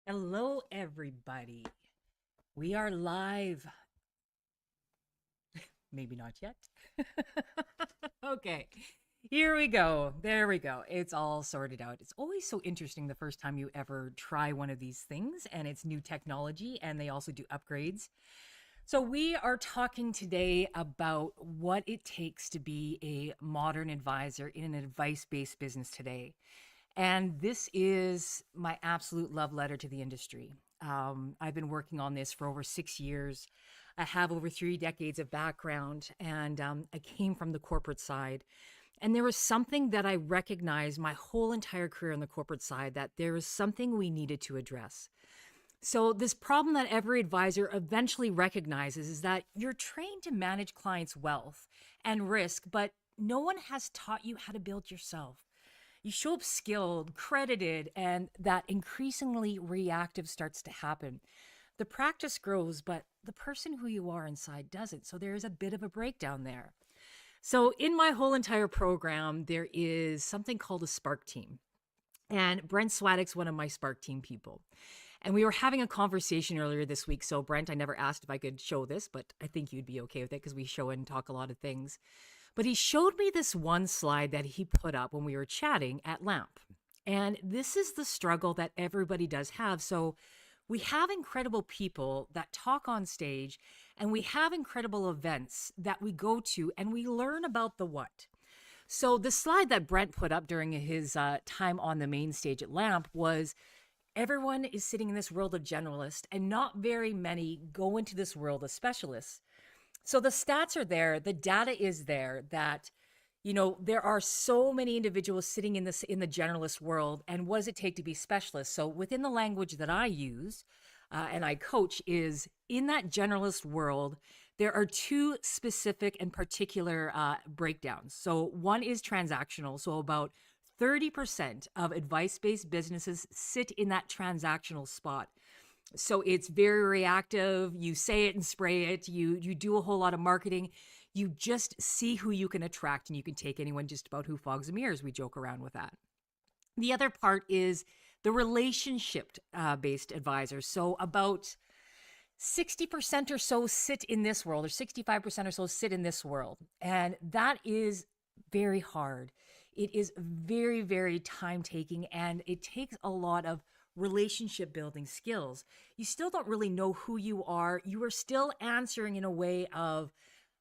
Hello, everybody. We are live. Maybe not yet. Okay, here we go. There we go. It's all sorted out. It's always so interesting the first time you ever try one of these things, and it's new technology, and they also do upgrades. So, we are talking today about what it takes to be a modern advisor in an advice based business today. And this is my absolute love letter to the industry. I've been working on this for over 6 years. I have over 3 decades of background, and I came from the corporate side. And there was something that I recognized my whole entire career on the corporate side that there was something we needed to address. So, this problem that every advisor eventually recognizes is that you're trained to manage clients' wealth and risk, but no one has taught you how to build yourself. You show up skilled, credited, and that increasingly reactive starts to happen. The practice grows, but the person who you are inside doesn't. So there is a bit of a breakdown there. So in my whole entire program, there is something called a Spark team. And Brent Swaddick's one of my Spark team people. And we were having a conversation earlier this week. So, Brent, I never asked if I could show this, but I think you'd be okay with it because we show and talk a lot of things. But he showed me this one slide that he put up when we were chatting at LAMP. And this is the struggle that everybody does have. So, we have incredible people that talk on stage, and we have incredible events that we go to and we learn about the what. So, the slide that Brent put up during his time on the main stage at LAMP was everyone is sitting in this world of generalists, and not very many go into this world of specialists. So the stats are there, the data is there that there are so many individuals sitting in the generalist world, and what does it take to be specialists? So within the language that I use and I coach is in that generalist world, there are two specific and particular breakdowns. So one is transactional. So about 30% of advice based businesses sit in that transactional spot. So it's very reactive. You say it and spray it. You do a whole lot of marketing. You just see who you can attract, and you can take anyone just about who fogs and mirrors. We joke around with that. The other part is the relationship based advisors. So about 60% or so sit in this world, or 65% or so sit in this world. And that is very hard. It is very, very time taking, and it takes a lot of relationship building skills. You still don't really know who you are. You are still answering in a way of,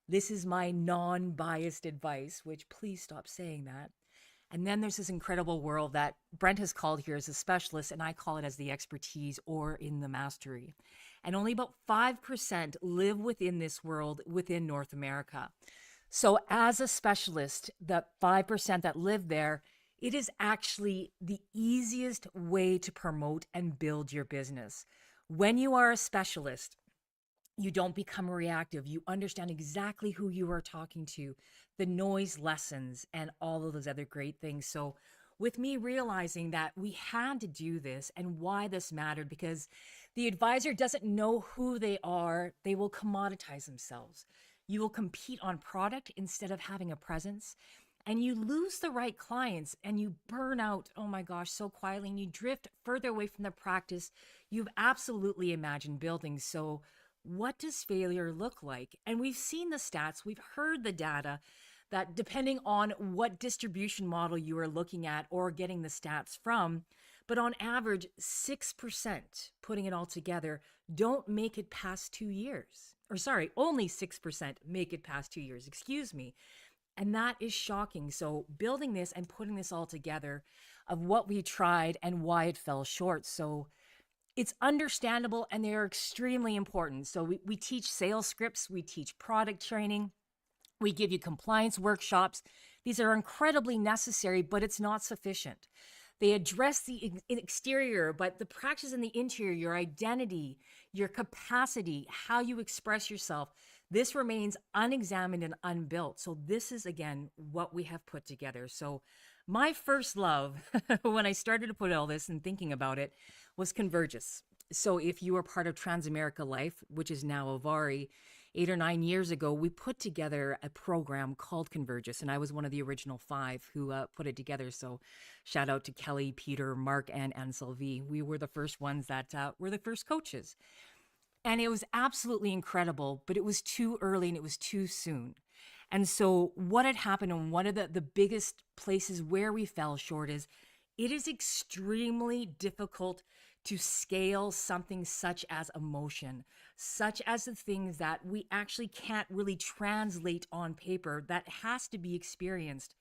this is my non biased advice, which please stop saying that. And then there's this incredible world that Brent has called here as a specialist, and I call it as the expertise or in the mastery. And only about 5% live within this world within North America. So, as a specialist, the 5% that live there, it is actually the easiest way to promote and build your business. When you are a specialist, you don't become reactive. You understand exactly who you are talking to, the noise lessens, and all of those other great things. So, with me realizing that we had to do this and why this mattered, because the advisor doesn't know who they are, they will commoditize themselves. You will compete on product instead of having a presence. And you lose the right clients and you burn out, oh my gosh, so quietly, and you drift further away from the practice you've absolutely imagined building. So, what does failure look like? And we've seen the stats, we've heard the data that depending on what distribution model you are looking at or getting the stats from, but on average, 6%, putting it all together, don't make it past 2 years. Or sorry, only 6% make it past 2 years, excuse me. And that is shocking. So, building this and putting this all together of what we tried and why it fell short. So, it's understandable and they're extremely important. So, we teach sales scripts, we teach product training, we give you compliance workshops. These are incredibly necessary, but it's not sufficient. They address the exterior, but the practice in the interior, your identity, your capacity, how you express yourself, this remains unexamined and unbuilt. So this is, again, what we have put together. So my first love, when I started to put all this and thinking about it, was Convergys. So if you are part of Transamerica Life, which is now Ovari, 8 or 9 years ago, we put together a program called Convergys, and I was one of the original 5 who put it together. So shout out to Kelly, Peter, Mark, and Anne-Sylvie. We were the first ones that were the first coaches. And it was absolutely incredible, but it was too early and it was too soon. And so what had happened, and one of the biggest places where we fell short is it is extremely difficult to scale something such as emotion, such as the things that we actually can't really translate on paper, that has to be experienced.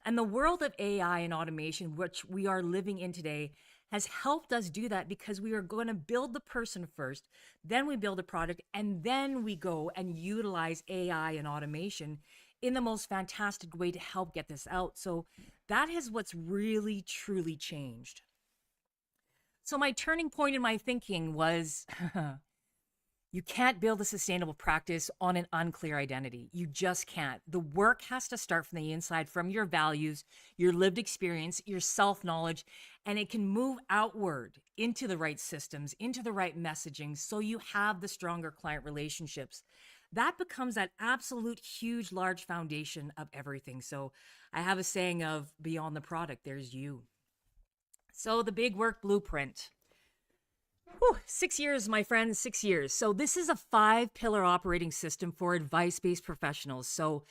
And the world of AI and automation, which we are living in today, has helped us do that because we are going to build the person first, then we build a product, and then we go and utilize AI and automation in the most fantastic way to help get this out. So that is what's really, truly changed. So my turning point in my thinking was you can't build a sustainable practice on an unclear identity. You just can't. The work has to start from the inside, from your values, your lived experience, your self-knowledge, and it can move outward into the right systems, into the right messaging, so you have the stronger client relationships. That becomes that absolute huge, large foundation of everything. So I have a saying of beyond the product, there's you. So the big work blueprint. 6 years, my friends, 6 years. So this is a 5-pillar operating system for advice-based professionals. So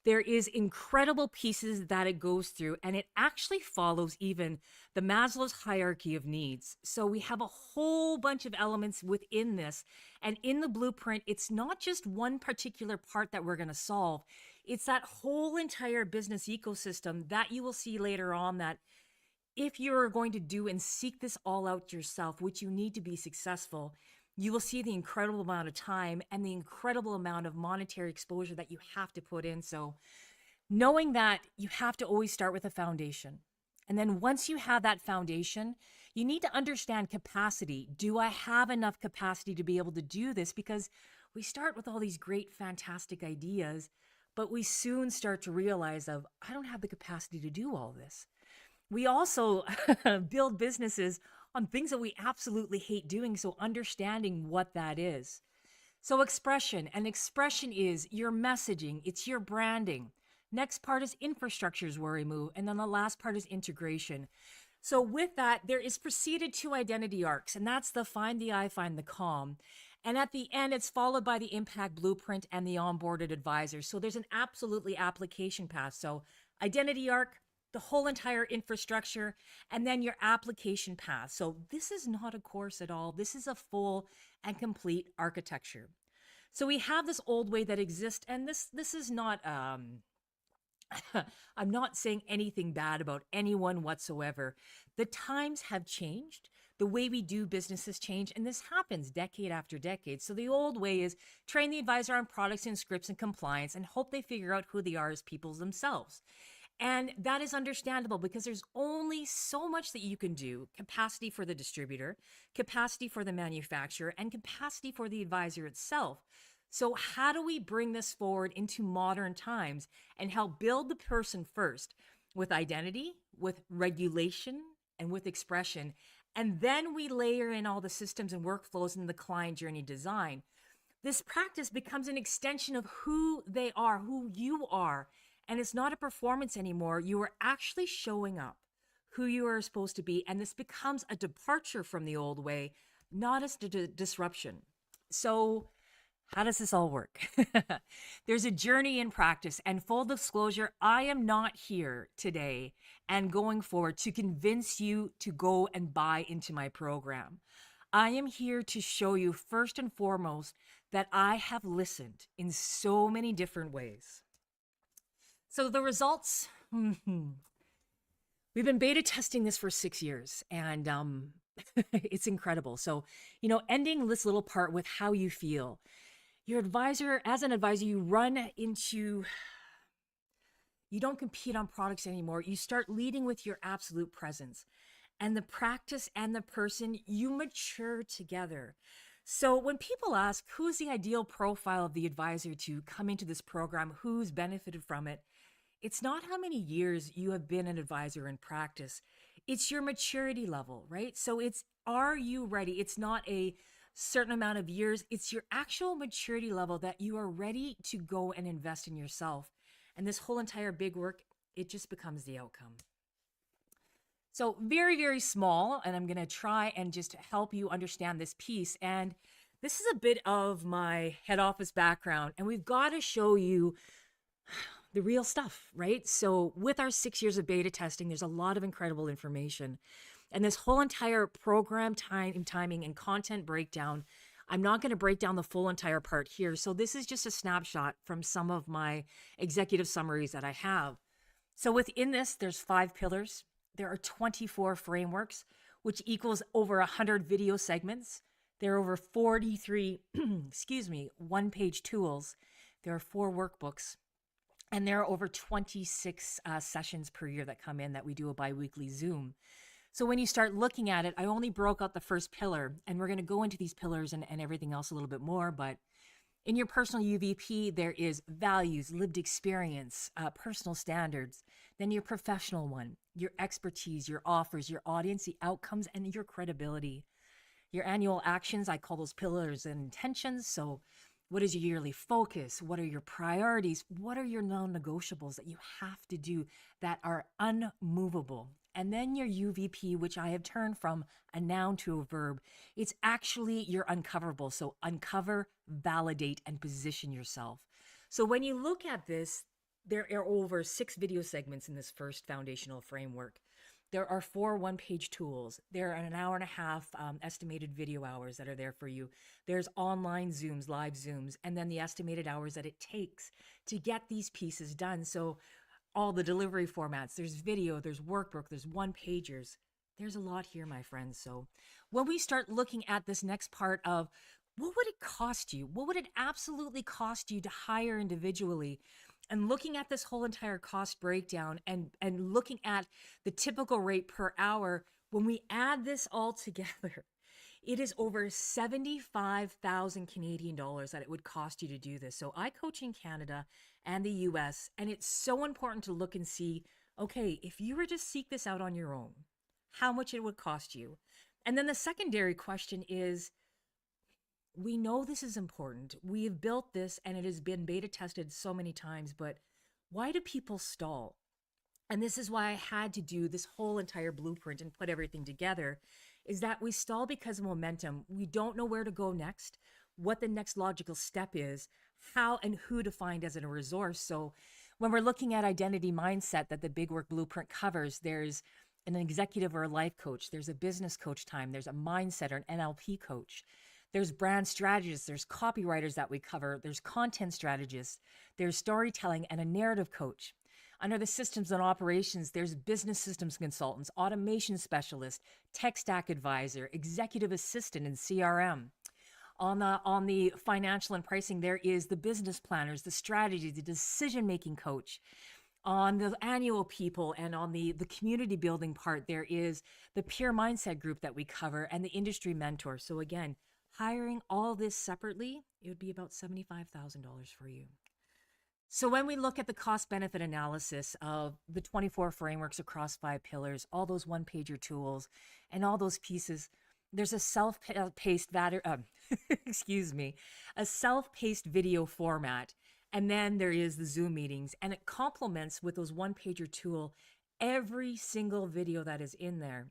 there is incredible pieces that it goes through, and it actually follows even the Maslow's hierarchy of needs. So we have a whole bunch of elements within this. And in the blueprint, it's not just one particular part that we're going to solve. It's that whole entire business ecosystem that you will see later on, that if you're going to do and seek this all out yourself, which you need to be successful, you will see the incredible amount of time and the incredible amount of monetary exposure that you have to put in. So knowing that you have to always start with a foundation. And then once you have that foundation, you need to understand capacity. Do I have enough capacity to be able to do this? Because we start with all these great, fantastic ideas, but we soon start to realize I don't have the capacity to do all this. We also build businesses on things that we absolutely hate doing, so understanding what that is. So expression is your messaging, it's your branding. Next part is infrastructure is where we move, and then the last part is integration. So with that, there is preceded 2 identity arcs, and that's the find the I, find the calm. And at the end, it's followed by the impact blueprint and the onboarded advisor. So there's an absolutely application path. So identity arc, the whole entire infrastructure, and then your application path. So this is not a course at all. This is a full and complete architecture. So we have this old way that exists, and this is not, I'm not saying anything bad about anyone whatsoever. The times have changed. The way we do business has changed, and this happens decade after decade. So the old way is train the advisor on products and scripts and compliance and hope they figure out who they are as people themselves. And that is understandable because there's only so much that you can do. Capacity for the distributor, capacity for the manufacturer, and capacity for the advisor itself. So how do we bring this forward into modern times and help build the person first with identity, with regulation, and with expression? And then we layer in all the systems and workflows in the client journey design. This practice becomes an extension of who they are, who you are. And it's not a performance anymore. You are actually showing up who you are supposed to be. And this becomes a departure from the old way, not as a disruption. So how does this all work? There's a journey in practice, and full disclosure, I am not here today and going forward to convince you to go and buy into my program. I am here to show you first and foremost that I have listened in so many different ways. So the results, we've been beta testing this for 6 years, and it's incredible. So, ending this little part with how you feel. Your advisor, as an advisor, you don't compete on products anymore. You start leading with your absolute presence. And the practice and the person, you mature together. So when people ask, who's the ideal profile of the advisor to come into this program, who's benefited from it, it's not how many years you have been an advisor in practice. It's your maturity level, right? So are you ready? It's not a certain amount of years. It's your actual maturity level that you are ready to go and invest in yourself. And this whole entire big work, it just becomes the outcome. So very, very small, and I'm going to try and just help you understand this piece. And this is a bit of my head office background, and we've got to show you the real stuff, right? So with our 6 years of beta testing, there's a lot of incredible information. And this whole entire program timing and content breakdown, I'm not going to break down the full entire part here. So this is just a snapshot from some of my executive summaries that I have. So within this, there's 5 pillars. There are 24 frameworks, which equals over 100 video segments. There are over 43, one-page tools. There are 4 workbooks. And there are over 26 sessions per year that come in that we do a bi-weekly Zoom. So when you start looking at it, I only broke out the first pillar, and we're going to go into these pillars and everything else a little bit more. But in your personal UVP, there is values, lived experience, personal standards, then your professional one, your expertise, your offers, your audience, the outcomes, and your credibility. Your annual actions, I call those pillars and intentions. So what is your yearly focus? What are your priorities? What are your non-negotiables that you have to do that are unmovable? And then your UVP, which I have turned from a noun to a verb, it's actually your uncoverable. So uncover, validate, and position yourself. So when you look at this, there are over 6 video segments in this first foundational framework. There are 4 one-page tools. There are an hour and a half estimated video hours that are there for you. There's online Zooms, live Zooms, and then the estimated hours that it takes to get these pieces done. So all the delivery formats, there's video, there's workbook, there's one-pagers. There's a lot here, my friends. So when we start looking at this next part of what would it cost you? What would it absolutely cost you to hire individually? And looking at this whole entire cost breakdown and looking at the typical rate per hour, when we add this all together, it is over 75,000 Canadian dollars that it would cost you to do this. So I coach in Canada and the US, and it's so important to look and see, okay, if you were to seek this out on your own, how much it would cost you. And then the secondary question is, we know this is important. We have built this and it has been beta tested so many times, but why do people stall? And this is why I had to do this whole entire blueprint and put everything together, is that we stall because of momentum. We don't know where to go next, what the next logical step is, how and who to find as a resource. So when we're looking at identity mindset that the Big Work Blueprint covers, there's an executive or a life coach, there's a business coach time, there's a mindset or an NLP coach. There's brand strategists, there's copywriters that we cover, there's content strategists, there's storytelling and a narrative coach. Under the systems and operations, there's business systems consultants, automation specialist, tech stack advisor, executive assistant, and CRM. On the financial and pricing, there is the business planners, the strategy, the decision-making coach. On the annual people and on the community building part, there is the peer mindset group that we cover and the industry mentor. So again, hiring all this separately, it would be about $75,000 for you. So when we look at the cost-benefit analysis of the 24 frameworks across 5 pillars, all those one-pager tools, and all those pieces, there's a self-paced a self-paced video format, and then there is the Zoom meetings, and it complements with those one-pager tool every single video that is in there.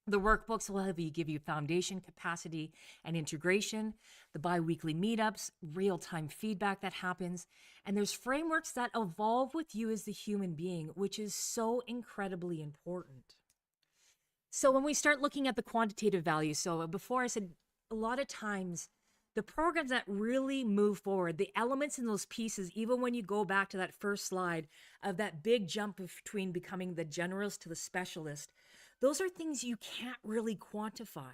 The workbooks will give you foundation, capacity, and integration, the bi-weekly meetups, real-time feedback that happens, and there's frameworks that evolve with you as the human being, which is so incredibly important. So when we start looking at the quantitative value, so before I said a lot of times, the programs that really move forward, the elements in those pieces, even when you go back to that first slide of that big jump between becoming the generalist to the specialist, those are things you can't really quantify.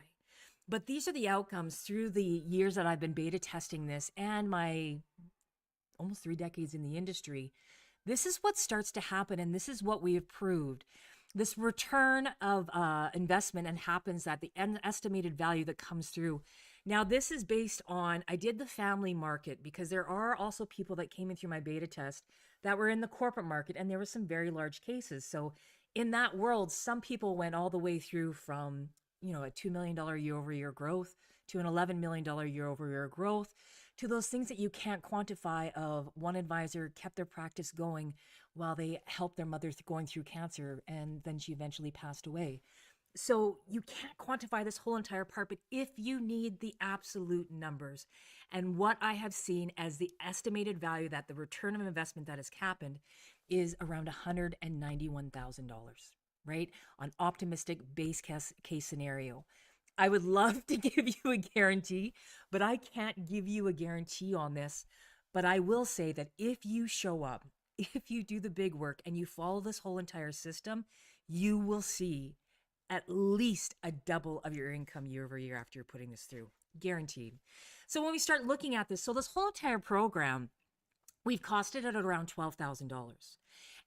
But these are the outcomes through the years that I've been beta testing this and my almost 3 decades in the industry. This is what starts to happen, and this is what we have proved. This return of investment and happens at the estimated value that comes through. Now, this is based on, I did the family market because there are also people that came in through my beta test that were in the corporate market, and there were some very large cases. So in that world, some people went all the way through from a $2 million year over year growth to an $11 million year over year growth to those things that you can't quantify of one advisor kept their practice going while they helped their mother going through cancer and then she eventually passed away. So you can't quantify this whole entire part, but if you need the absolute numbers and what I have seen as the estimated value that the return of investment that has happened is around $191,000, right? On optimistic base case scenario. I would love to give you a guarantee, but I can't give you a guarantee on this. But I will say that if you show up, if you do the big work and you follow this whole entire system, you will see at least a double of your income year over year after you're putting this through. Guaranteed. So when we start looking at this, so this whole entire program, we've costed it at around $12,000.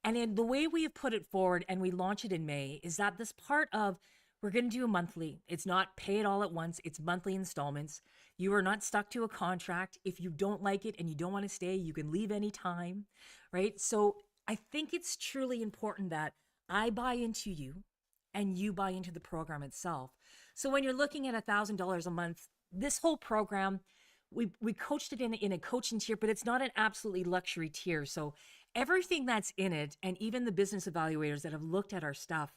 And in the way we have put it forward and we launch it in May is that this part of we're going to do a monthly. It's not pay it all at once. It's monthly installments. You are not stuck to a contract. If you don't like it and you don't want to stay, you can leave anytime, right? So I think it's truly important that I buy into you and you buy into the program itself. So when you're looking at $1,000 a month, this whole program, we coached it in a coaching tier, but it's not an absolutely luxury tier. So everything that's in it, and even the business evaluators that have looked at our stuff,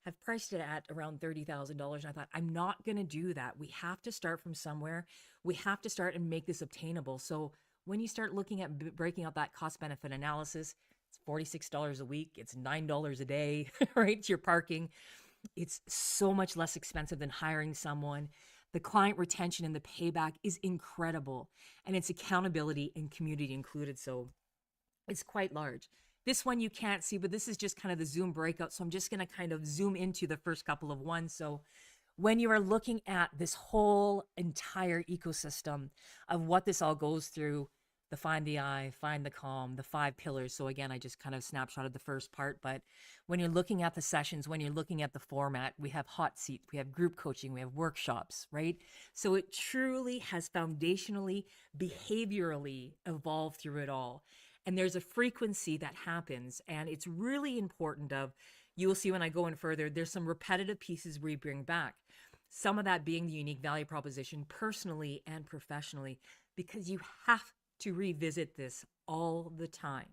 have priced it at around $30,000. And I thought, I'm not going to do that. We have to start from somewhere. We have to start and make this obtainable. So when you start looking at breaking out that cost benefit analysis, it's $46 a week. It's $9 a day, right? It's your parking. It's so much less expensive than hiring someone. The client retention and the payback is incredible. And it's accountability and community included. So it's quite large. This one you can't see, but this is just kind of the Zoom breakout. So I'm just going to kind of zoom into the first couple of ones. So when you are looking at this whole entire ecosystem of what this all goes through, the find the eye, find the calm, the 5 pillars. So again, I just kind of snapshotted the first part, but when you're looking at the sessions, when you're looking at the format, we have hot seat, we have group coaching, we have workshops, right? So it truly has foundationally, behaviorally evolved through it all. And there's a frequency that happens, and it's really important of, you will see when I go in further, there's some repetitive pieces we bring back. Some of that being the unique value proposition personally and professionally, because you have to revisit this all the time.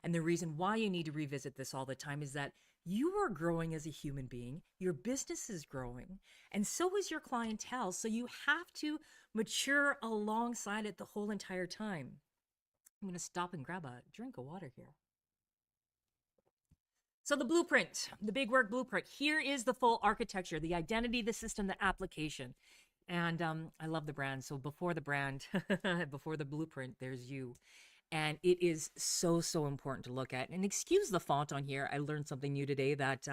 And the reason why you need to revisit this all the time is that you are growing as a human being, your business is growing, and so is your clientele. So you have to mature alongside it the whole entire time. I'm going to stop and grab a drink of water here. So the blueprint, the big work blueprint, here is the full architecture, the identity, the system, the application. And I love the brand. So before the brand, before the blueprint, there's you. And it is so, so important to look at. And excuse the font on here. I learned something new today that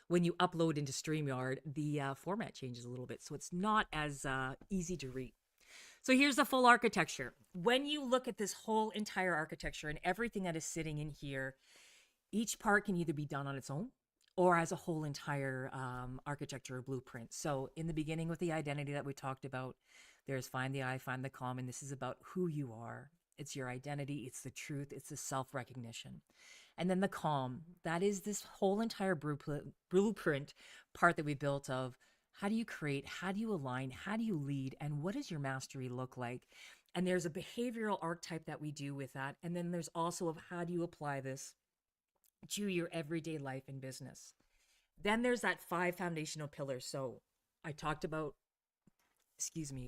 when you upload into StreamYard, the format changes a little bit. So it's not as easy to read. So here's the full architecture. When you look at this whole entire architecture and everything that is sitting in here, each part can either be done on its own or as a whole entire architecture or blueprint. So in the beginning with the identity that we talked about, there's find the I, find the calm, and this is about who you are. It's your identity, it's the truth, it's the self-recognition. And then the calm, that is this whole entire blueprint part that we built of how do you create, how do you align, how do you lead, and what does your mastery look like? And there's a behavioral archetype that we do with that. And then there's also of how do you apply this to your everyday life and business. Then there's that 5 foundational pillars. So I talked about,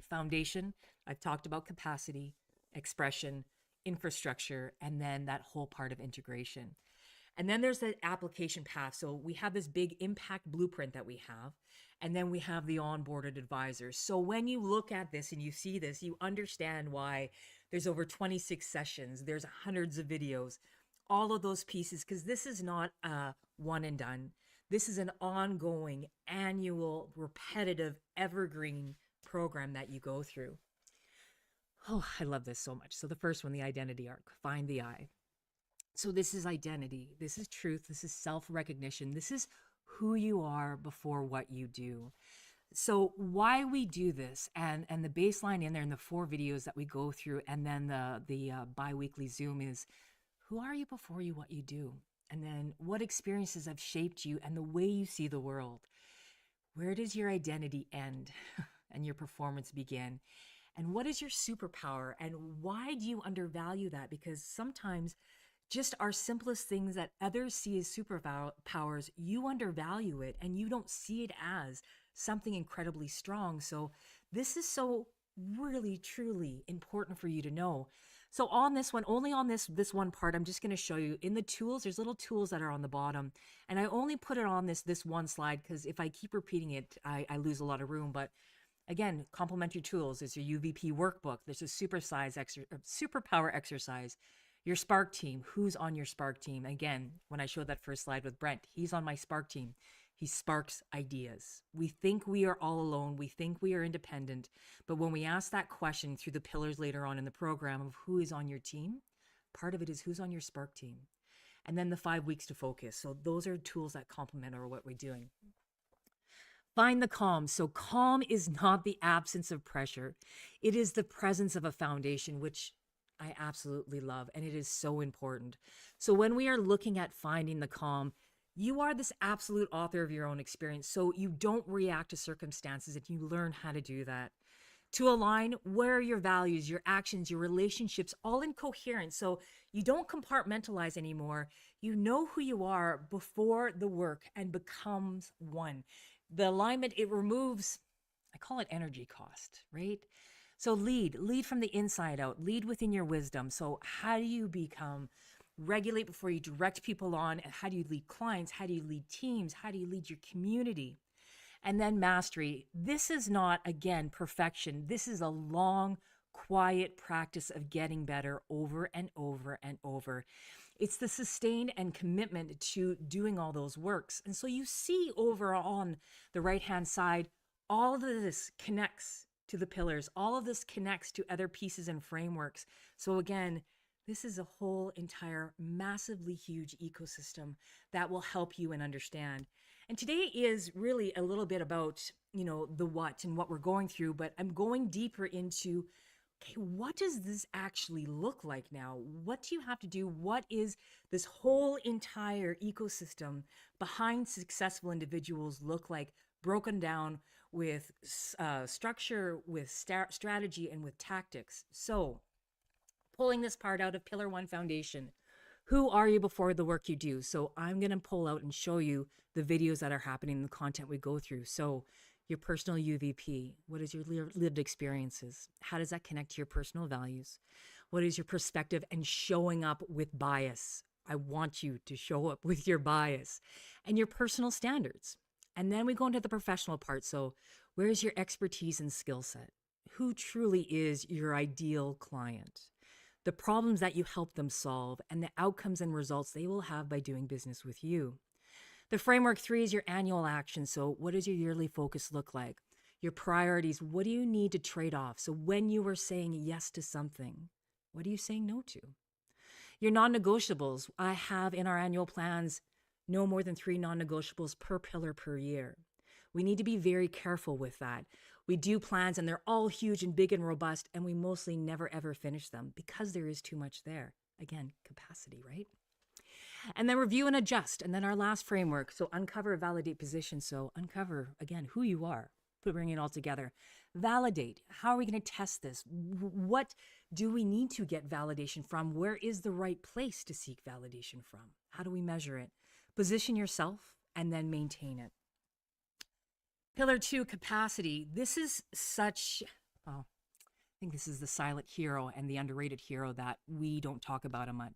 foundation. I've talked about capacity, expression, infrastructure, and then that whole part of integration. And then there's the application path. So we have this big impact blueprint that we have, and then we have the onboarded advisors. So when you look at this and you see this, you understand why there's over 26 sessions, there's hundreds of videos, all of those pieces, because this is not a one and done. This is an ongoing, annual, repetitive, evergreen program that you go through. Oh, I love this so much. So the first one, the identity arc, find the I. So this is identity. This is truth. This is self-recognition. This is who you are before what you do. So why we do this and the baseline in there in the 4 videos that we go through, and then the bi-weekly Zoom is who are you before you what you do? And then what experiences have shaped you and the way you see the world. Where does your identity end and your performance begin? And what is your superpower? And why do you undervalue that? Because sometimes just our simplest things that others see as superpowers, you undervalue it and you don't see it as something incredibly strong. So this is so really truly important for you to know. So on this one, only on this one part, I'm just going to show you in the tools. There's little tools that are on the bottom, and I only put it on this one slide because if I keep repeating it, I lose a lot of room. But again, complementary tools is your UVP workbook. There's a superpower exercise. Your Spark team. Who's on your Spark team? Again, when I showed that first slide with Brent, he's on my Spark team. He sparks ideas. We think we are all alone. We think we are independent. But when we ask that question through the pillars later on in the program of who is on your team, part of it is who's on your Spark team. And then the 5 weeks to focus. So those are tools that complement or what we're doing. Find the calm. So calm is not the absence of pressure. It is the presence of a foundation, which I absolutely love. And it is so important. So when we are looking at finding the calm, you are this absolute author of your own experience. So you don't react to circumstances and you learn how to do that. To align, where are your values, your actions, your relationships, all in coherence. So you don't compartmentalize anymore. You know who you are before the work and becomes one. The alignment, it removes, I call it energy cost, right? So lead from the inside out, lead within your wisdom. So how do you regulate before you direct people on? How do you lead clients? How do you lead teams? How do you lead your community? And then mastery. This is not, again, perfection. This is a long, quiet practice of getting better over and over and over. It's the sustain and commitment to doing all those works. And so you see over on the right-hand side, all of this connects to the pillars. All of this connects to other pieces and frameworks. So again, this is a whole entire massively huge ecosystem that will help you and understand. And today is really a little bit about, the what and what we're going through, but I'm going deeper into, okay, what does this actually look like now? What do you have to do? What is this whole entire ecosystem behind successful individuals look like, broken down with structure, with strategy, and with tactics? So pulling this part out of Pillar 1 Foundation. Who are you before the work you do? So I'm going to pull out and show you the videos that are happening, the content we go through. So your personal UVP, what is your lived experiences? How does that connect to your personal values? What is your perspective and showing up with bias? I want you to show up with your bias and your personal standards. And then we go into the professional part. So where's your expertise and skill set? Who truly is your ideal client? The problems that you help them solve, and the outcomes and results they will have by doing business with you. The framework 3 is your annual action. So what does your yearly focus look like? Your priorities, what do you need to trade off? So when you are saying yes to something, what are you saying no to? Your non-negotiables, I have in our annual plans no more than 3 non-negotiables per pillar per year. We need to be very careful with that. We do plans and they're all huge and big and robust, and we mostly never ever finish them because there is too much there. Again, capacity, right? And then review and adjust. And then our last framework. So uncover, validate, position. So uncover, again, who you are, bring it all together. Validate. How are we going to test this? What do we need to get validation from? Where is the right place to seek validation from? How do we measure it? Position yourself and then maintain it. Pillar 2, capacity. This is such, I think this is the silent hero and the underrated hero that we don't talk about much.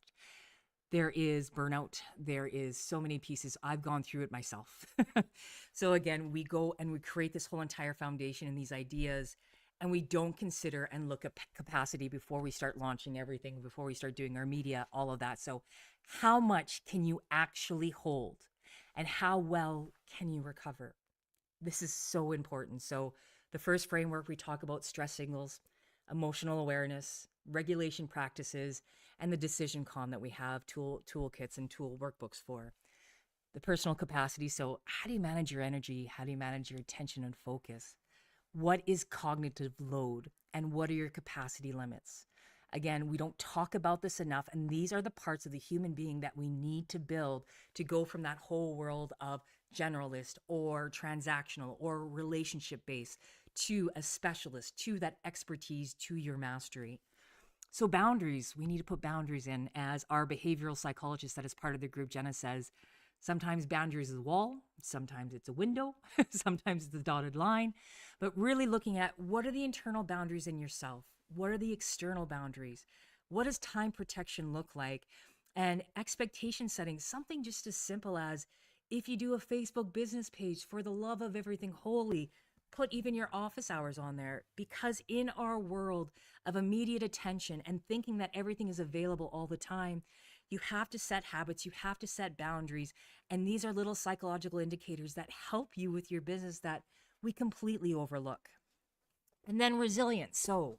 There is burnout. There is so many pieces. I've gone through it myself. So again, we go and we create this whole entire foundation and these ideas, and we don't consider and look at capacity before we start launching everything, before we start doing our media, all of that. So how much can you actually hold, and how well can you recover? This is so important. So the first framework, we talk about stress signals, emotional awareness, regulation practices, and the decision calm that we have toolkits and tool workbooks for. The personal capacity. So how do you manage your energy? How do you manage your attention and focus? What is cognitive load? And what are your capacity limits? Again, we don't talk about this enough, and these are the parts of the human being that we need to build to go from that whole world of generalist or transactional or relationship based to a specialist, to that expertise, to your mastery. So, boundaries, we need to put boundaries in. As our behavioral psychologist that is part of the group, Jenna, says, sometimes boundaries is a wall, sometimes it's a window, sometimes it's a dotted line. But really looking at what are the internal boundaries in yourself? What are the external boundaries? What does time protection look like? And expectation setting, something just as simple as if you do a Facebook business page, for the love of everything holy, put even your office hours on there. Because in our world of immediate attention and thinking that everything is available all the time, you have to set habits, you have to set boundaries. And these are little psychological indicators that help you with your business that we completely overlook. And then resilience. So,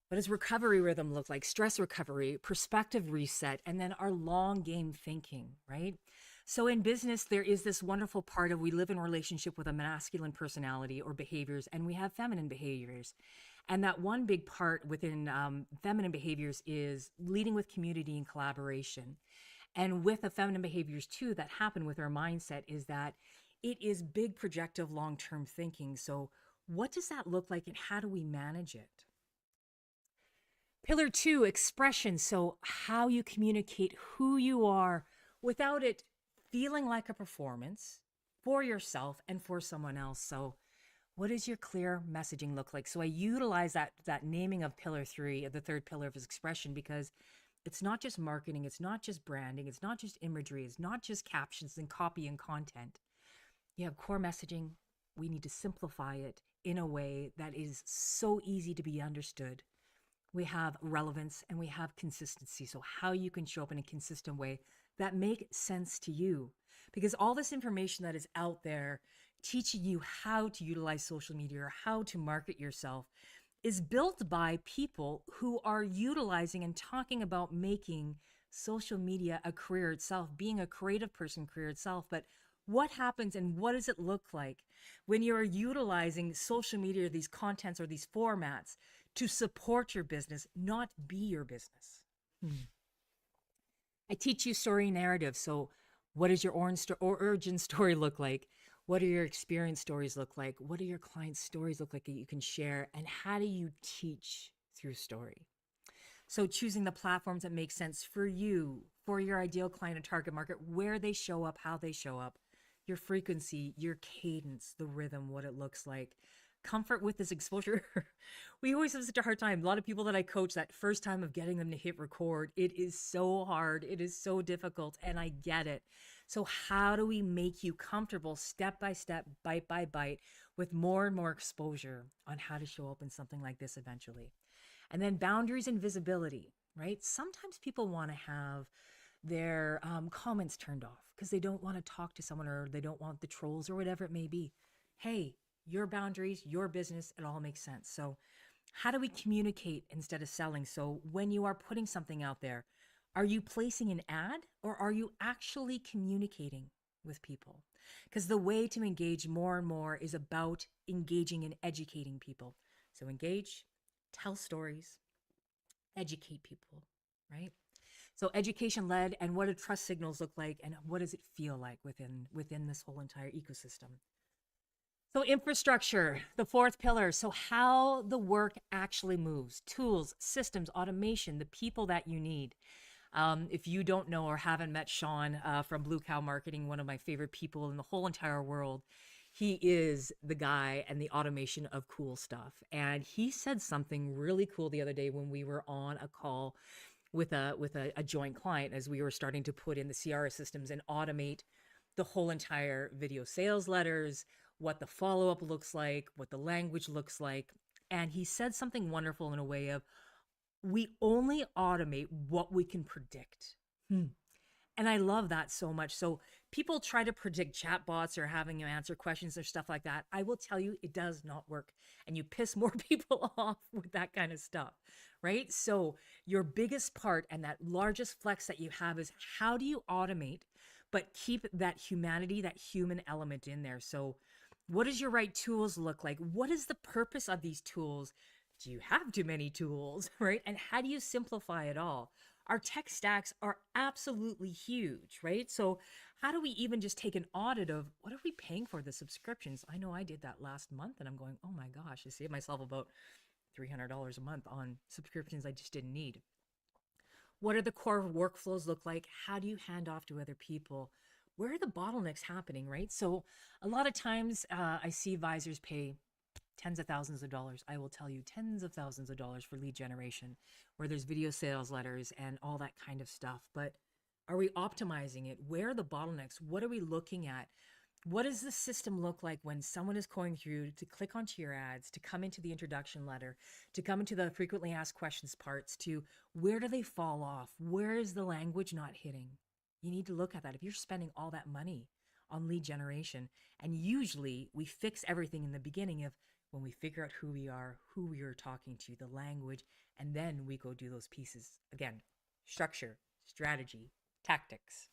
what does recovery rhythm look like? Stress recovery, perspective reset, and then our long game thinking, right? So in business, there is this wonderful part of we live in relationship with a masculine personality or behaviors, and we have feminine behaviors. And that one big part within feminine behaviors is leading with community and collaboration. And with the feminine behaviors too that happen with our mindset is that it is big projective long-term thinking. So what does that look like and how do we manage it? Pillar 2, expression. So how you communicate who you are without it feeling like a performance for yourself and for someone else. So what does your clear messaging look like? So I utilize that naming of pillar 3, the third pillar of his expression, because it's not just marketing, it's not just branding, it's not just imagery, it's not just captions and copy and content. You have core messaging. We need to simplify it in a way that is so easy to be understood. We have relevance and we have consistency. So how you can show up in a consistent way that makes sense to you. Because all this information that is out there teaching you how to utilize social media or how to market yourself is built by people who are utilizing and talking about making social media a career itself, being a creative person career itself. But what happens and what does it look like when you're utilizing social media, these contents or these formats to support your business, not be your business? I teach you story narrative. So what does your origin story look like? What do your experience stories look like? What do your clients' stories look like that you can share? And how do you teach through story? So choosing the platforms that make sense for you, for your ideal client and target market, where they show up, how they show up, your frequency, your cadence, the rhythm, what it looks like. Comfort with this exposure. We always have such a hard time. A lot of people that I coach, that first time of getting them to hit record, it is so hard. It is so difficult, and I get it. So how do we make you comfortable step by step, bite by bite, with more and more exposure on how to show up in something like this eventually? And then boundaries and visibility, right? Sometimes people want to have their comments turned off because they don't want to talk to someone or they don't want the trolls or whatever it may be. Hey, your boundaries, your business, it all makes sense. So how do we communicate instead of selling? So when you are putting something out there, are you placing an ad or are you actually communicating with people? Because the way to engage more and more is about engaging and educating people. So engage, tell stories, educate people, right? So education led, and what do trust signals look like and what does it feel like within this whole entire ecosystem? So infrastructure, the fourth pillar. So how the work actually moves, tools, systems, automation, the people that you need. If you don't know or haven't met Sean from Blue Cow Marketing, one of my favorite people in the whole entire world, he is the guy and the automation of cool stuff. And he said something really cool the other day when we were on a call with a joint client as we were starting to put in the CRS systems and automate the whole entire video sales letters, what the follow-up looks like, what the language looks like. And he said something wonderful in a way of, we only automate what we can predict. And I love that so much. So people try to predict chatbots or having you answer questions or stuff like that. I will tell you, it does not work. And you piss more people off with that kind of stuff, right? So your biggest part and that largest flex that you have is how do you automate, but keep that humanity, that human element in there? So what does your right tools look like? What is the purpose of these tools? Do you have too many tools, right? And how do you simplify it all? Our tech stacks are absolutely huge, right? So, how do we even just take an audit of what are we paying for the subscriptions? I know I did that last month and I'm going, oh my gosh, I saved myself about $300 a month on subscriptions I just didn't need. What are the core workflows look like? How do you hand off to other people? Where are the bottlenecks happening, right? So, a lot of times I see advisors pay tens of thousands of dollars. I will tell you, tens of thousands of dollars for lead generation, where there's video sales letters and all that kind of stuff. But are we optimizing it? Where are the bottlenecks? What are we looking at? What does the system look like when someone is going through to click onto your ads, to come into the introduction letter, to come into the frequently asked questions parts, to where do they fall off? Where is the language not hitting? You need to look at that. If you're spending all that money on lead generation, and usually we fix everything in the beginning of when we figure out who we are, who we are talking to, the language, and then we go do those pieces. Again, structure, strategy, tactics.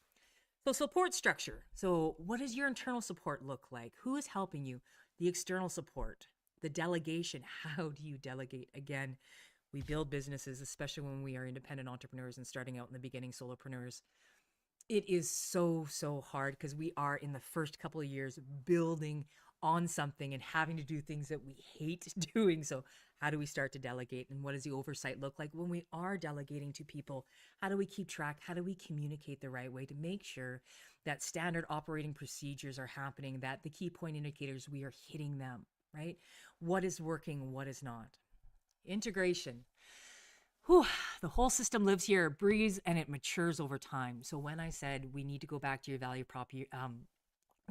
So, support structure. So, what does your internal support look like? Who is helping you? The external support, the delegation. How do you delegate? Again, we build businesses, especially when we are independent entrepreneurs and starting out in the beginning, solopreneurs. It is so, so hard because we are in the first couple of years building on something and having to do things that we hate doing. So, how do we start to delegate? And what does the oversight look like when we are delegating to people? How do we keep track? How do we communicate the right way to make sure that standard operating procedures are happening, that the key point indicators, we are hitting them, right? What is working? What is not? Integration. Whew, the whole system lives here, it breathes, and it matures over time. So when I said we need to go back to your value prop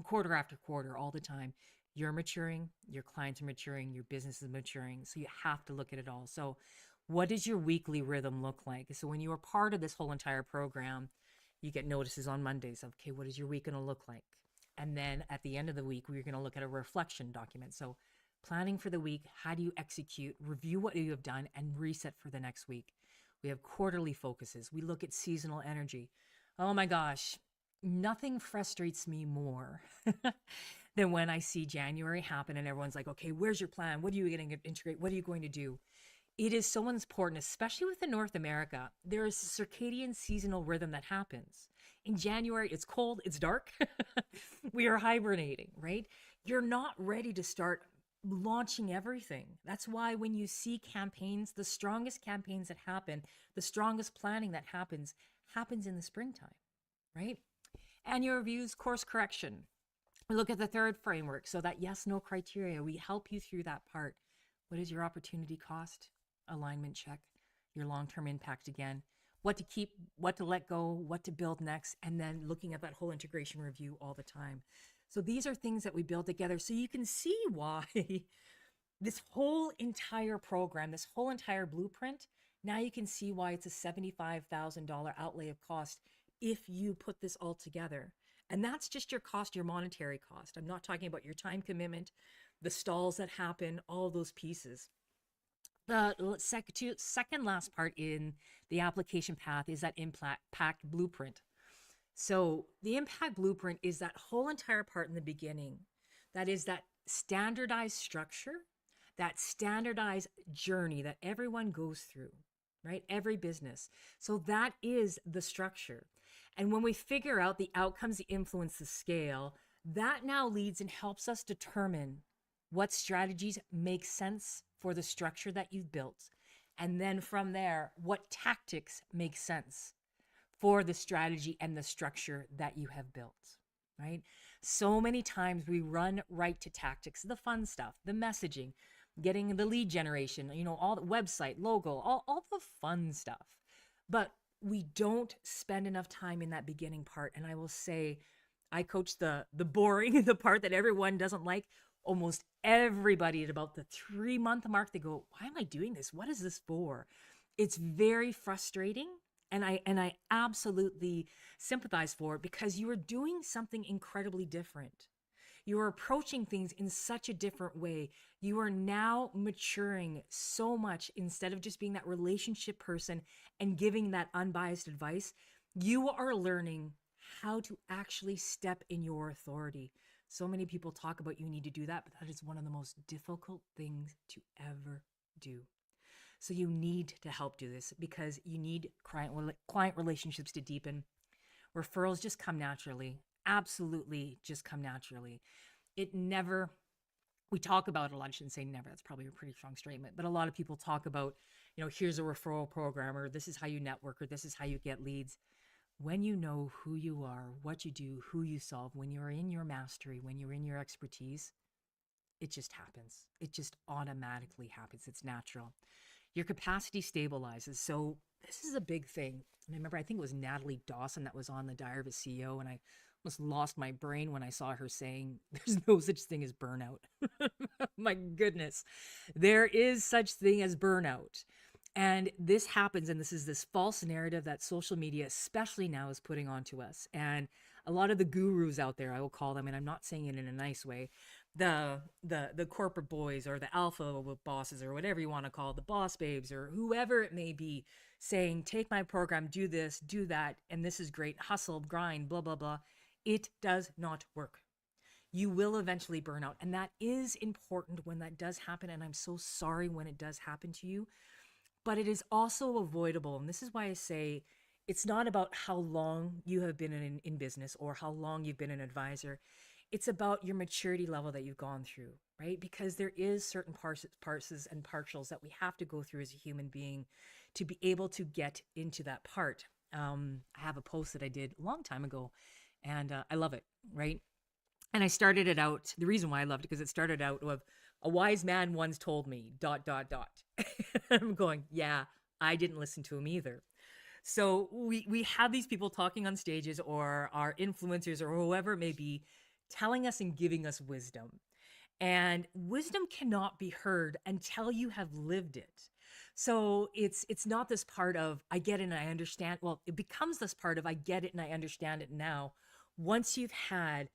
quarter after quarter all the time, you're maturing, your clients are maturing, your business is maturing. So you have to look at it all. So what does your weekly rhythm look like? So when you are part of this whole entire program, you get notices on Mondays of, okay, what is your week going to look like? And then at the end of the week, we're going to look at a reflection document. So planning for the week, how do you execute, review what you have done, and reset for the next week. We have quarterly focuses. We look at seasonal energy. Oh my gosh, nothing frustrates me more than when I see January happen and everyone's like, okay, where's your plan? What are you going to integrate? What are you going to do? It is so important, especially within North America. There is a circadian seasonal rhythm that happens. In January, it's cold, it's dark. We are hibernating, right? You're not ready to start launching everything. That's why when you see campaigns, the strongest campaigns that happen, the strongest planning that happens in the springtime, right? Annual reviews, course correction. We look at the third framework. So that yes, no criteria, we help you through that part. What is your opportunity cost? Alignment check. Your long-term impact again. What to keep, what to let go, what to build next, and then looking at that whole integration review all the time. So these are things that we build together so you can see why this whole entire program, this whole entire blueprint, now you can see why it's a $75,000 outlay of cost if you put this all together. And that's just your cost, your monetary cost. I'm not talking about your time commitment, the stalls that happen, all of those pieces. The second last part in the application path is that impact blueprint. So the impact blueprint is that whole entire part in the beginning. That is that standardized structure, that standardized journey that everyone goes through, right? Every business. So that is the structure. And when we figure out the outcomes that influence the scale, that now leads and helps us determine what strategies make sense for the structure that you've built. And then from there, what tactics make sense for the strategy and the structure that you have built, right? So many times we run right to tactics, the fun stuff, the messaging, getting the lead generation, all the website, logo, all the fun stuff. But we don't spend enough time in that beginning part. And I will say, I coach the boring, the part that everyone doesn't like. Almost everybody at about the 3-month mark, they go, why am I doing this? What is this for? It's very frustrating. And I absolutely sympathize for it because you are doing something incredibly different. You are approaching things in such a different way. You are now maturing so much instead of just being that relationship person and giving that unbiased advice. You are learning how to actually step in your authority. So many people talk about you need to do that, but that is one of the most difficult things to ever do. So you need to help do this because you need client relationships to deepen. Referrals just come naturally. Absolutely just come naturally. It never, we talk about it a lot. I shouldn't say never, that's probably a pretty strong statement, but a lot of people talk about, here's a referral program, or this is how you network, or this is how you get leads. When you know who you are, what you do, who you solve, when you're in your mastery, when you're in your expertise, it just happens. It just automatically happens. It's natural. Your capacity stabilizes. So this is a big thing. And I remember, I think it was Natalie Dawson that was on the Diary of a CEO, and I almost lost my brain when I saw her saying, there's no such thing as burnout. My goodness. There is such thing as burnout. And this happens, and this is this false narrative that social media, especially now, is putting onto us. And a lot of the gurus out there, I will call them, and I'm not saying it in a nice way, the corporate boys or the alpha bosses or whatever you want to call it, the boss babes or whoever it may be, saying, take my program, do this, do that, and this is great, hustle, grind, blah, blah, blah. It does not work. You will eventually burn out. And that is important when that does happen. And I'm so sorry when it does happen to you. But it is also avoidable. And this is why I say it's not about how long you have been in business or how long you've been an advisor. It's about your maturity level that you've gone through, right? Because there is certain parses and partials that we have to go through as a human being to be able to get into that part. I have a post that I did a long time ago, and I love it, right? And I started it out. The reason why I loved it, because it started out with a wise man once told me, ... I'm going, yeah, I didn't listen to him either. So we have these people talking on stages or our influencers or whoever it may be, telling us and giving us wisdom. And wisdom cannot be heard until you have lived it. So it's not this part of I get it and I understand. Well, it becomes this part of I get it and I understand it now once you've had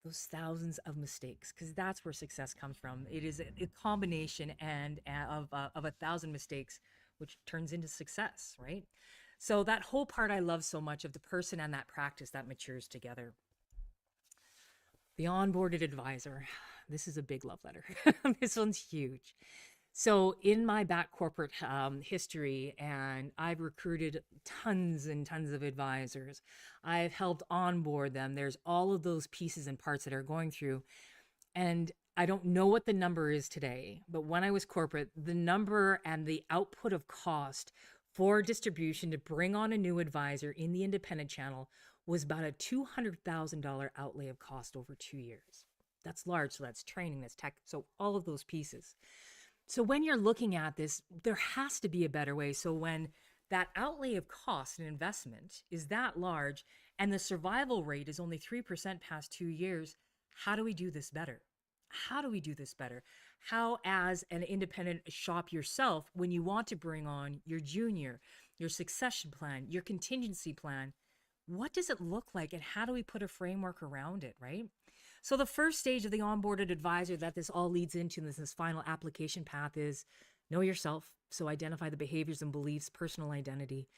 those thousands of mistakes, because that's where success comes from. It is a combination of 1,000 mistakes, which turns into success, right? So that whole part I love so much of the person and that practice that matures together. The onboarded advisor. This is a big love letter. This one's huge. So in my back corporate history, and I've recruited tons and tons of advisors. I've helped onboard them. There's all of those pieces and parts that are going through. And I don't know what the number is today, but when I was corporate, the number and the output of cost for distribution to bring on a new advisor in the independent channel was about a $200,000 outlay of cost over 2 years. That's large. So that's training, that's tech. So all of those pieces. So when you're looking at this, there has to be a better way. So when that outlay of cost and investment is that large and the survival rate is only 3% past 2 years, how do we do this better? How do we do this better? How, as an independent shop yourself, when you want to bring on your junior, your succession plan, your contingency plan, what does it look like and how do we put a framework around it, right? So the first stage of the onboarded advisor that this all leads into, this final application path, is know yourself. So identify the behaviors and beliefs, personal identity.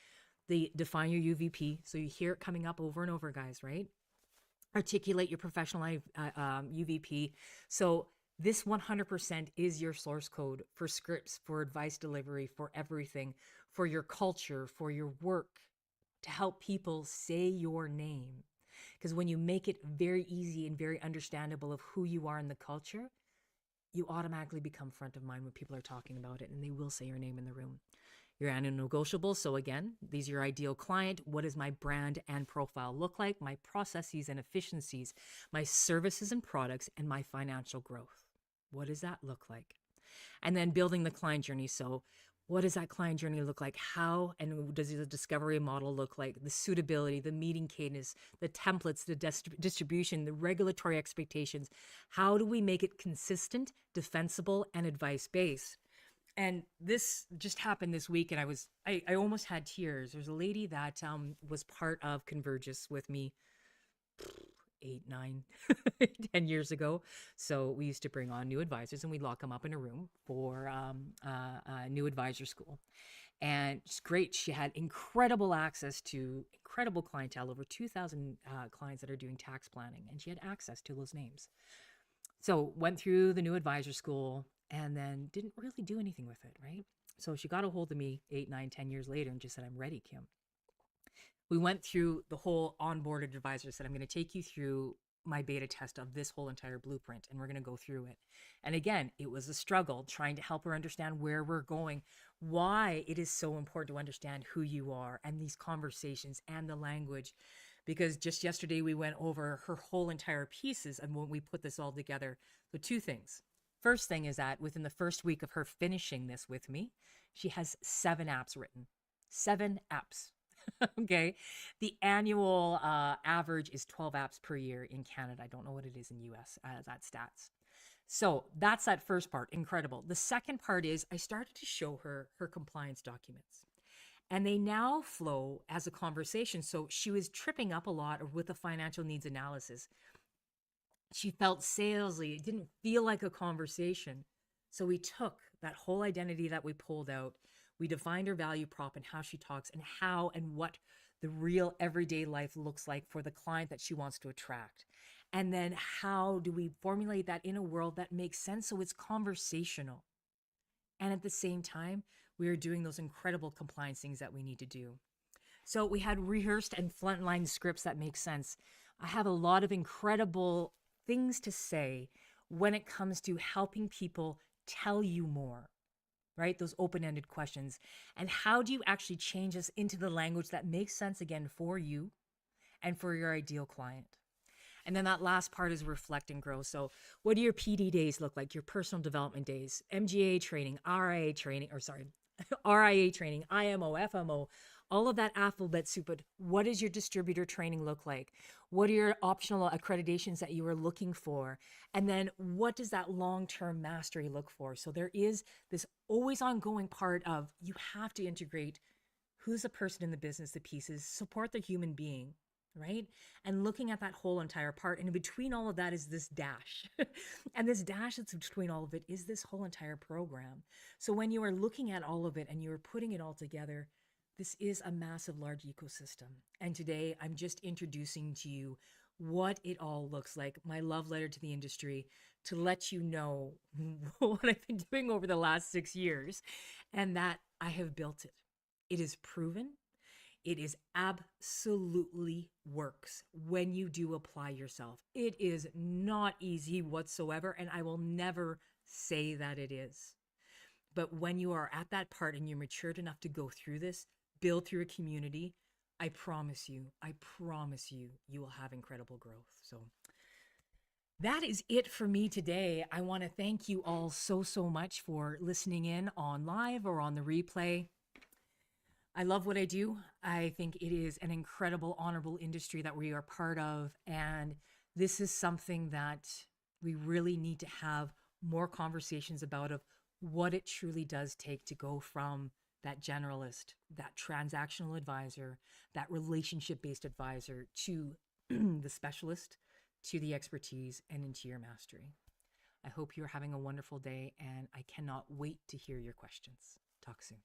Define your UVP. So you hear it coming up over and over, guys, right? Articulate your professional UVP. So this 100% is your source code for scripts, for advice delivery, for everything, for your culture, for your work, to help people say your name. Because when you make it very easy and very understandable of who you are in the culture, you automatically become front of mind when people are talking about it, and they will say your name in the room. Your non-negotiable. So again, these are your ideal client. What does my brand and profile look like? My processes and efficiencies, my services and products, and my financial growth. What does that look like? And then building the client journey. So what does that client journey look like? How and does the discovery model look like? The suitability, the meeting cadence, the templates, the distribution, the regulatory expectations. How do we make it consistent, defensible, and advice-based? And this just happened this week, and I almost had tears. There's a lady that was part of Convergys with me 8, 9, 10 years ago. So we used to bring on new advisors and we'd lock them up in a room for a new advisor school. And it's great. She had incredible access to incredible clientele, over 2,000 clients that are doing tax planning. And she had access to those names. So went through the new advisor school and then didn't really do anything with it, right? So she got a hold of me 8, 9, 10 years later and just said, I'm ready, Kim. We went through the whole onboarded advisor, said, I'm going to take you through my beta test of this whole entire blueprint and we're going to go through it. And again, it was a struggle trying to help her understand where we're going, why it is so important to understand who you are and these conversations and the language. Because just yesterday we went over her whole entire pieces and when we put this all together. So two things. First thing is that within the first week of her finishing this with me, she has 7 apps written. 7 apps. Okay. The annual average is 12 apps per year in Canada. I don't know what it is in US, that stats. So that's that first part. Incredible. The second part is I started to show her her compliance documents and they now flow as a conversation. So she was tripping up a lot with the financial needs analysis. She felt salesy. It didn't feel like a conversation. So we took that whole identity that we pulled out. We defined her value prop and how she talks and how and what the real everyday life looks like for the client that she wants to attract. And then how do we formulate that in a world that makes sense so it's conversational? And at the same time, we are doing those incredible compliance things that we need to do. So we had rehearsed and frontline scripts that make sense. I have a lot of incredible things to say when it comes to helping people tell you more, right? Those open-ended questions. And how do you actually change this into the language that makes sense again for you and for your ideal client? And then that last part is reflect and grow. So what do your PD days look like? Your personal development days, MGA training, RIA training, RIA training, IMO, FMO, all of that alphabet soup. But what does your distributor training look like? What are your optional accreditations that you are looking for? And then what does that long-term mastery look for? So there is this always ongoing part of you have to integrate who's the person in the business, the pieces, support the human being, right? And looking at that whole entire part. And in between all of that is this dash. And this dash that's between all of it is this whole entire program. So when you are looking at all of it and you're putting it all together, this is a massive, large ecosystem. And today I'm just introducing to you what it all looks like, my love letter to the industry, to let you know what I've been doing over the last 6 years and that I have built it. It is proven. It is absolutely works when you do apply yourself. It is not easy whatsoever, and I will never say that it is. But when you are at that part and you're matured enough to go through this, build through a community, I promise you, you will have incredible growth. So that is it for me today. I want to thank you all so much for listening in on live or on the replay. I love what I do. I think it is an incredible, honorable industry that we are part of. And this is something that we really need to have more conversations about of what it truly does take to go from that generalist, that transactional advisor, that relationship-based advisor to the specialist, to the expertise, and into your mastery. I hope you're having a wonderful day, and I cannot wait to hear your questions. Talk soon.